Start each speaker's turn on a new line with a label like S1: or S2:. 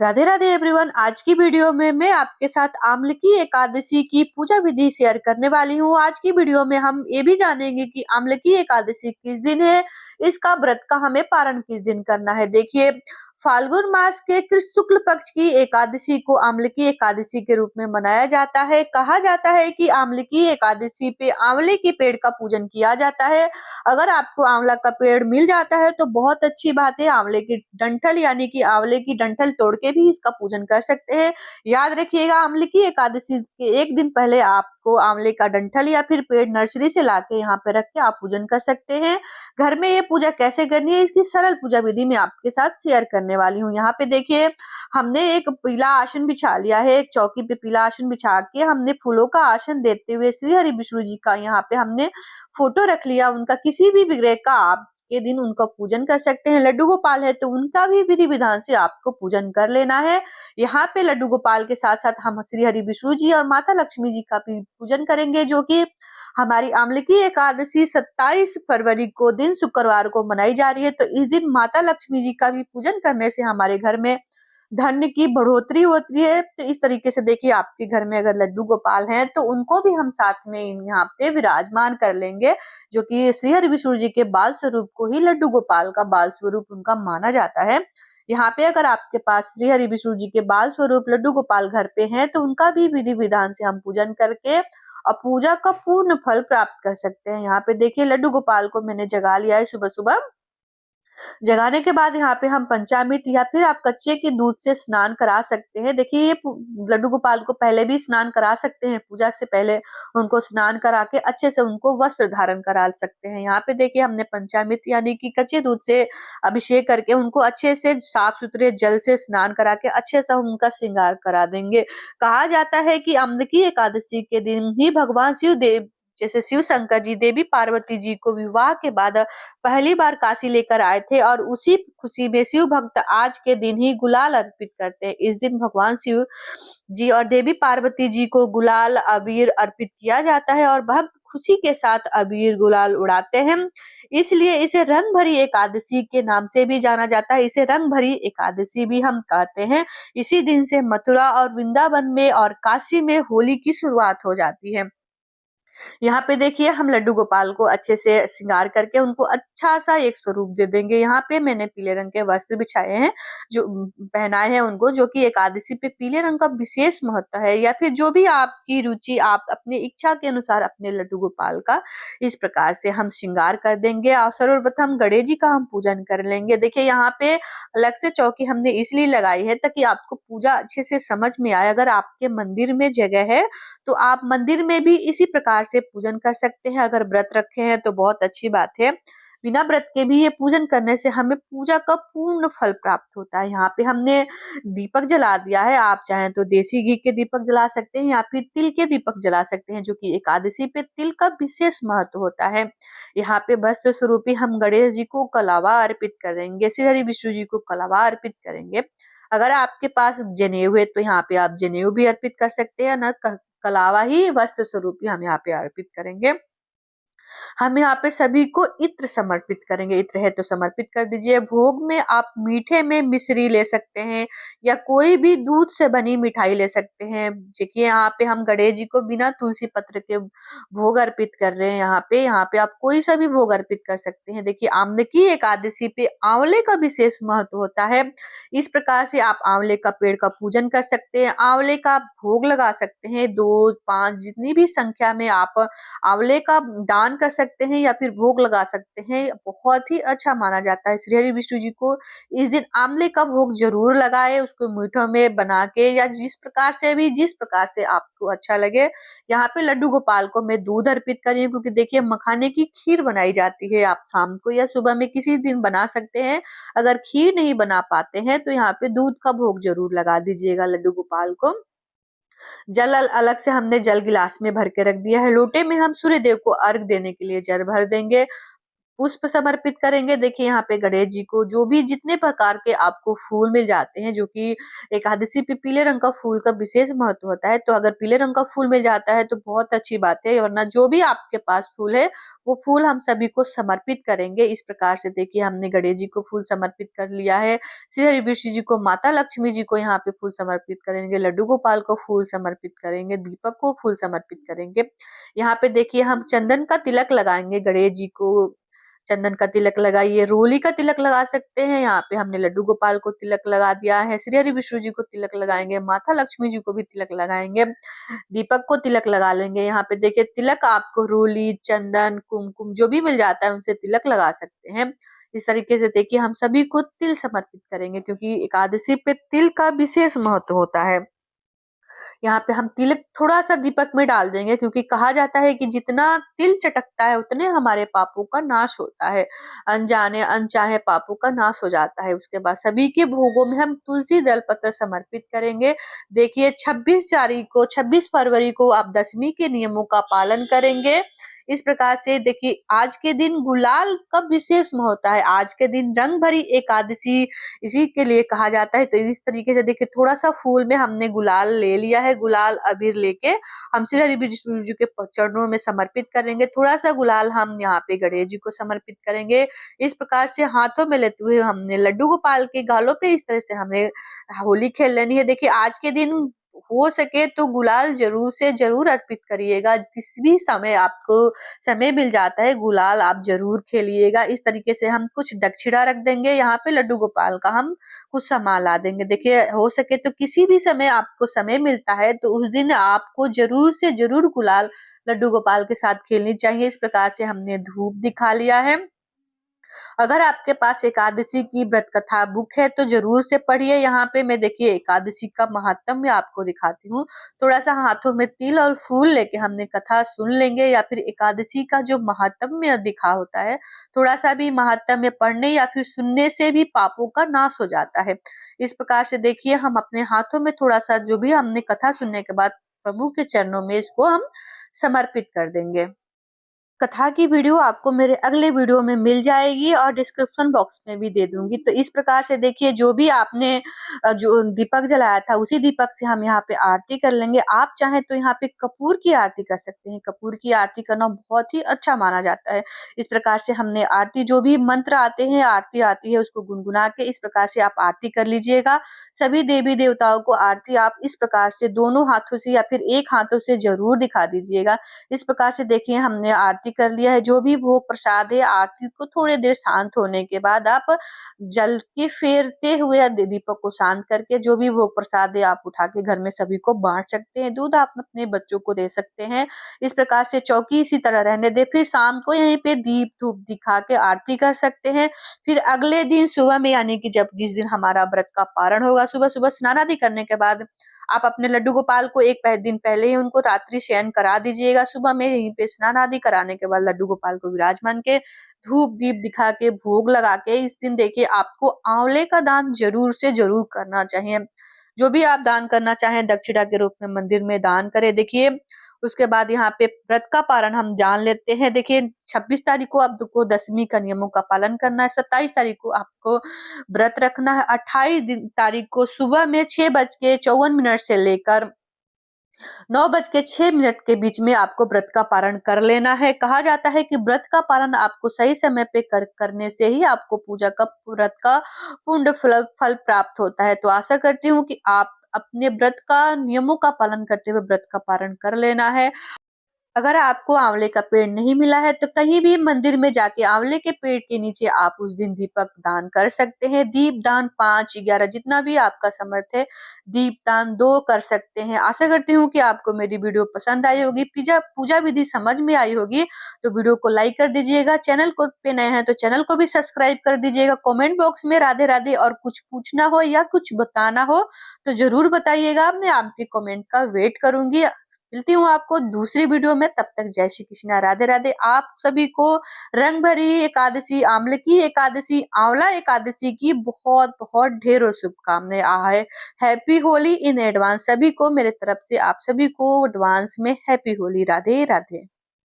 S1: Radhe Radhe everyone. आज की video में मैं आपके साथ आम्ल की एकादशी की पूजा विधि शेयर करने वाली हूँ। आज की वीडियो में हम ये भी जानेंगे कि आम्ल की एकादशी किस दिन है, इसका व्रत का हमें पारण किस दिन करना है। देखिए, फाल्गुन मास के कृष्ण शुक्ल पक्ष की एकादशी को आम्ल की एकादशी के रूप में मनाया जाता है। कहा जाता है कि आम्ल की एकादशी पे आंवले के पेड़ का पूजन किया जाता है। अगर आपको आंवला का पेड़ मिल जाता है तो बहुत अच्छी बात है। आंवले की डंठल यानी कि आंवले की डंठल तोड़ के भी इसका पूजन कर सकते हैं। याद रखिएगा, आंवले की एकादशी के एक दिन पहले आपको आंवले का डंठल या फिर पेड़ नर्सरी से लाके यहाँ पे रख के आप पूजन कर सकते हैं। घर में ये पूजा कैसे करनी है, इसकी सरल पूजा विधि मैं आपके साथ शेयर करने वाली हूँ। यहाँ पे देखिए, हमने एक पीला आसन बिछा लिया है। एक चौकी पे पीला आसन बिछा के हमने फूलों का आसन देते हुए श्री हरि विष्णु जी का यहाँ पे हमने फोटो रख लिया। उनका किसी भी विग्रह का आप के दिन उनका पूजन कर सकते हैं। लड्डू गोपाल है तो उनका भी विधि विधान से आपको पूजन कर लेना है। यहाँ पे लड्डू गोपाल के साथ साथ हम श्री हरि विष्णु जी और माता लक्ष्मी जी का भी पूजन करेंगे, जो कि हमारी आम्ल की एकादशी 27 फरवरी को दिन शुक्रवार को मनाई जा रही है। तो इस दिन माता लक्ष्मी जी का भी पूजन करने से हमारे घर में धन की बढ़ोतरी होती है। तो इस तरीके से देखिए, आपके घर में अगर लड्डू गोपाल हैं तो उनको भी हम साथ में यहाँ पे विराजमान कर लेंगे, जो कि श्री हरि विष्णु जी के बाल स्वरूप को ही लड्डू गोपाल का बाल स्वरूप उनका माना जाता है। यहाँ पे अगर आपके पास श्री हरि विष्णु जी के बाल स्वरूप लड्डू गोपाल घर पे हैं तो उनका भी विधि विधान से हम पूजन करके और पूजा का पूर्ण फल प्राप्त कर सकते हैं। यहाँ पे देखिए, लड्डू गोपाल को मैंने जगा लिया है। सुबह सुबह जगाने के बाद यहाँ पे हम पंचामृत या फिर आप कच्चे के दूध से स्नान करा सकते हैं। देखिए, ये लड्डू गोपाल को पहले भी स्नान करा सकते हैं। पूजा से पहले उनको स्नान करा के अच्छे से उनको वस्त्र धारण करा सकते हैं। यहाँ पे देखिए, हमने पंचामृत यानी कि कच्चे दूध से अभिषेक करके उनको अच्छे से साफ सुथरे जल से स्नान करा के अच्छे से हम उनका श्रृंगार करा देंगे। कहा जाता है कि अम्ल की एकादशी के दिन ही भगवान शिव देव, जैसे शिव शंकर जी देवी पार्वती जी को विवाह के बाद पहली बार काशी लेकर आए थे, और उसी खुशी में शिव भक्त आज के दिन ही गुलाल अर्पित करते हैं। इस दिन भगवान शिव जी और देवी पार्वती जी को गुलाल अबीर अर्पित किया जाता है और भक्त खुशी के साथ अबीर गुलाल उड़ाते हैं। इसलिए इसे रंग भरी एकादशी के नाम से भी जाना जाता है। इसे रंग भरी एकादशी भी हम कहते हैं। इसी दिन से मथुरा और वृंदावन में और काशी में होली की शुरुआत हो जाती है। यहाँ पे देखिए, हम लड्डू गोपाल को अच्छे से श्रृंगार करके उनको अच्छा सा एक स्वरूप दे देंगे। यहाँ पे मैंने पीले रंग के वस्त्र बिछाए हैं, जो पहनाए हैं उनको, जो कि एकादशी पे पीले रंग का विशेष महत्व है। या फिर जो भी आपकी रुचि, आप अपनी इच्छा के अनुसार अपने लड्डू गोपाल का इस प्रकार से हम श्रृंगार कर देंगे। और सर्वप्रथम गणेश जी का हम पूजन कर लेंगे। देखिए, यहाँ पे अलग से चौकी हमने इसलिए लगाई है ताकि आपको पूजा अच्छे से समझ में आए। अगर आपके मंदिर में जगह है तो आप मंदिर में भी इसी प्रकार से पूजन कर सकते हैं। अगर व्रत रखे हैं तो बहुत अच्छी बात है। बिना व्रत के भी ये पूजन करने से हमें पूजा का पूर्ण फल प्राप्त होता है। यहाँ पे हमने दीपक जला दिया है। आप चाहें तो देसी घी के दीपक जला सकते हैं या फिर तिल के दीपक जला सकते हैं, जो कि एकादशी पे तिल का विशेष महत्व होता है। यहाँ पे वस्त्र स्वरूप ही हम गणेश जी को कलावा अर्पित करेंगे, श्री हरि विष्णु जी को कलावा अर्पित करेंगे। अगर आपके पास जनेऊ है तो यहाँ पे आप जनेऊ भी अर्पित कर सकते हैं। न कलावा ही वस्त्र स्वरूप ही हम यहाँ पे अर्पित करेंगे। हम यहाँ पे सभी को इत्र समर्पित करेंगे। इत्र है तो समर्पित कर दीजिए। भोग में आप मीठे में मिश्री ले सकते हैं या कोई भी दूध से बनी मिठाई ले सकते हैं। देखिए, यहाँ पे हम गणेश जी को बिना तुलसी पत्र के भोग अर्पित कर रहे हैं। यहाँ पे आप कोई सा भी भोग अर्पित कर सकते हैं। देखिए, आम्ल की एकादशी पे आंवले का विशेष महत्व होता है। इस प्रकार से आप आंवले का पेड़ का पूजन कर सकते हैं, आंवले का भोग लगा सकते हैं। 2, 5 जितनी भी संख्या में आप आंवले का दान कर सकते हैं या फिर भोग लगा सकते हैं। बहुत ही अच्छा माना जाता है। श्री हरि विष्णु जी को इस दिन आंवले का भोग जरूर लगाए, उसको मीठों में बना के या जिस प्रकार से आपको अच्छा लगे। यहाँ पे लड्डू गोपाल को मैं दूध अर्पित कर रही हूँ, क्योंकि देखिए, मखाने की खीर बनाई जाती है। आप शाम को या सुबह में किसी दिन बना सकते हैं। अगर खीर नहीं बना पाते हैं तो यहाँ पे दूध का भोग जरूर लगा दीजिएगा लड्डू गोपाल को। जल अलग से हमने जल गिलास में भर के रख दिया है। लोटे में हम सूर्य देव को अर्घ देने के लिए जल भर देंगे। पुष्प समर्पित करेंगे। देखिए यहाँ पे गणेश जी को जो भी जितने प्रकार के आपको फूल मिल जाते हैं, जो कि एकादशी पे पीले रंग का फूल का विशेष महत्व होता है, तो अगर पीले रंग का फूल मिल जाता है तो बहुत अच्छी बात है, वरना जो भी आपके पास फूल है वो फूल हम सभी को समर्पित करेंगे। इस प्रकार से देखिए हमने गणेश जी को फूल समर्पित कर लिया है, श्री हरि विष्णु जी को, माता लक्ष्मी जी को यहाँ पे फूल समर्पित करेंगे, लड्डू गोपाल को फूल समर्पित करेंगे, दीपक को फूल समर्पित करेंगे। यहाँ पे देखिए हम चंदन का तिलक लगाएंगे गणेश जी को, चंदन का तिलक लगाइए, रोली का तिलक लगा सकते हैं। यहाँ पे हमने लड्डू गोपाल को तिलक लगा दिया है, श्री हरि विष्णु जी को तिलक लगाएंगे, माता लक्ष्मी जी को भी तिलक लगाएंगे, दीपक को तिलक लगा लेंगे। यहाँ पे देखिए तिलक आपको रोली, चंदन, कुमकुम जो भी मिल जाता है उनसे तिलक लगा सकते हैं। इस तरीके से देखिए हम सभी को तिल समर्पित करेंगे, क्योंकि एकादशी पे तिल का विशेष महत्व होता है। यहाँ पे हम तिल थोड़ा-सा दीपक में डाल देंगे, क्योंकि कहा जाता है कि जितना तिल चटकता है उतने हमारे पापों का नाश होता है। अनजाने अनचाहे पापों का नाश हो जाता है। उसके बाद सभी के भोगों में हम तुलसी दल पत्र समर्पित करेंगे। देखिए 26 फरवरी को आप दशमी के नियमों का पालन करेंगे। इस प्रकार से देखिए आज के दिन गुलाल का विशेष महत्व होता है। आज के दिन रंग भरी एकादशी इसी के लिए कहा जाता है। तो इस तरीके से देखिए थोड़ा-सा फूल में हमने गुलाल ले लिया है, गुलाल अबीर लेके हम श्री हरि विष्णु जी के चरणों में समर्पित करेंगे। थोड़ा-सा गुलाल हम यहाँ पे गणेश जी को समर्पित करेंगे। इस प्रकार से हाथों में लेते हुए हमने लड्डू गोपाल के गालों पे इस तरह से हमें होली खेल लेनी है। देखिए आज के दिन हो सके तो गुलाल जरूर से जरूर अर्पित करिएगा। किसी भी समय आपको समय मिल जाता है, गुलाल आप जरूर खेलिएगा। इस तरीके से हम कुछ दक्षिणा रख देंगे, यहाँ पे लड्डू गोपाल का हम कुछ सामान ला देंगे। देखिए हो सके तो किसी भी समय आपको समय मिलता है तो उस दिन आपको जरूर से जरूर गुलाल लड्डू गोपाल के साथ खेलनी चाहिए। इस प्रकार से हमने धूप दिखा लिया है। अगर आपके पास एकादशी की व्रत कथा बुक है तो जरूर से पढ़िए। यहाँ पे मैं देखिए एकादशी का महात्म्य आपको दिखाती हूँ। थोड़ा सा हाथों में तिल और फूल लेके हमने कथा सुन लेंगे, या फिर एकादशी का जो महात्म्य दिखा होता है, थोड़ा सा भी महात्म्य पढ़ने या फिर सुनने से भी पापों का नाश हो जाता है। इस प्रकार से देखिए हम अपने हाथों में थोड़ा सा जो भी हमने कथा सुनने के बाद प्रभु के चरणों में इसको हम समर्पित कर देंगे। कथा की वीडियो आपको मेरे अगले वीडियो में मिल जाएगी और डिस्क्रिप्शन बॉक्स में भी दे दूंगी। तो इस प्रकार से देखिए जो भी आपने जो दीपक जलाया था उसी दीपक से हम यहाँ पे आरती कर लेंगे। आप चाहें तो यहाँ पे कपूर की आरती कर सकते हैं। कपूर की आरती करना बहुत ही अच्छा माना जाता है। इस प्रकार से हमने आरती जो भी मंत्र आते हैं, आरती आती है, उसको गुनगुना के इस प्रकार से आप आरती कर लीजिएगा। सभी देवी देवताओं को आरती आप इस प्रकार से दोनों हाथों से या फिर एक हाथों से जरूर दिखा दीजिएगा। इस प्रकार से देखिए हमने आरती कर लिया है। जो भी भोग प्रसाद है, आरती को थोड़ी देर शांत होने के बाद आप जल के फेरते हुए दीपक को शांत करके जो भी भोग प्रसाद है आप उठा के घर में सभी को बांट सकते हैं। दूध आप अपने बच्चों को दे सकते हैं। इस प्रकार से चौकी इसी तरह रहने दे, फिर शाम को यहीं पे दीप धूप दिखा के आरती कर सकते हैं। फिर अगले दिन सुबह में, यानी कि जब जिस दिन हमारा व्रत का पारण होगा, सुबह सुबह स्नान आदि करने के बाद आप अपने लड्डू गोपाल को एक दिन पहले ही उनको रात्रि शयन करा दीजिएगा। सुबह में यहीं पे स्नान आदि कराने के बाद लड्डू गोपाल को विराजमान के धूप दीप दिखा के भोग लगा के इस दिन देखिए आपको आंवले का दान जरूर से जरूर करना चाहिए। जो भी आप दान करना चाहें दक्षिणा के रूप में मंदिर में दान करें। देखिए उसके बाद यहाँ पे व्रत का पारण हम जान लेते हैं। देखिए 26 तारीख को आपको दशमी का नियमों का पालन करना है। 27 तारीख को आपको व्रत रखना है। 28 तारीख को सुबह में 6:54 से लेकर 9:06 के बीच में आपको व्रत का पारण कर लेना है। कहा जाता है कि व्रत का पारण आपको सही समय पे करने से ही आपको पूजा का व्रत का पूर्ण फल प्राप्त होता है। तो आशा करती हूँ कि आप अपने व्रत का नियमों का पालन करते हुए व्रत का पारण कर लेना है। अगर आपको आंवले का पेड़ नहीं मिला है तो कहीं भी मंदिर में जाके आंवले के पेड़ के नीचे आप उस दिन दीपक दान कर सकते हैं। दीप दान 5, 11 जितना भी आपका समर्थ है, दीप दान 2 कर सकते हैं। आशा करती हूँ कि आपको मेरी वीडियो पसंद आई होगी, पूजा विधि समझ में आई होगी। तो वीडियो को लाइक कर दीजिएगा। चैनल को पे नए हैं तो चैनल को भी सब्सक्राइब कर दीजिएगा। कमेंट बॉक्स में राधे राधे और कुछ पूछना हो या कुछ बताना हो तो जरूर बताइएगा। मैं आपके कमेंट का वेट करूंगी। मिलती हूँ आपको दूसरी वीडियो में। तब तक जय श्री कृष्णा, राधे राधे। आप सभी को रंग भरी एकादशी, आंवले की एकादशी, आंवला एकादशी की बहुत बहुत ढेरों शुभकामनाएं। Happy Holi in advance. सभी को मेरे तरफ से आप सभी को एडवांस में हैप्पी होली। राधे राधे।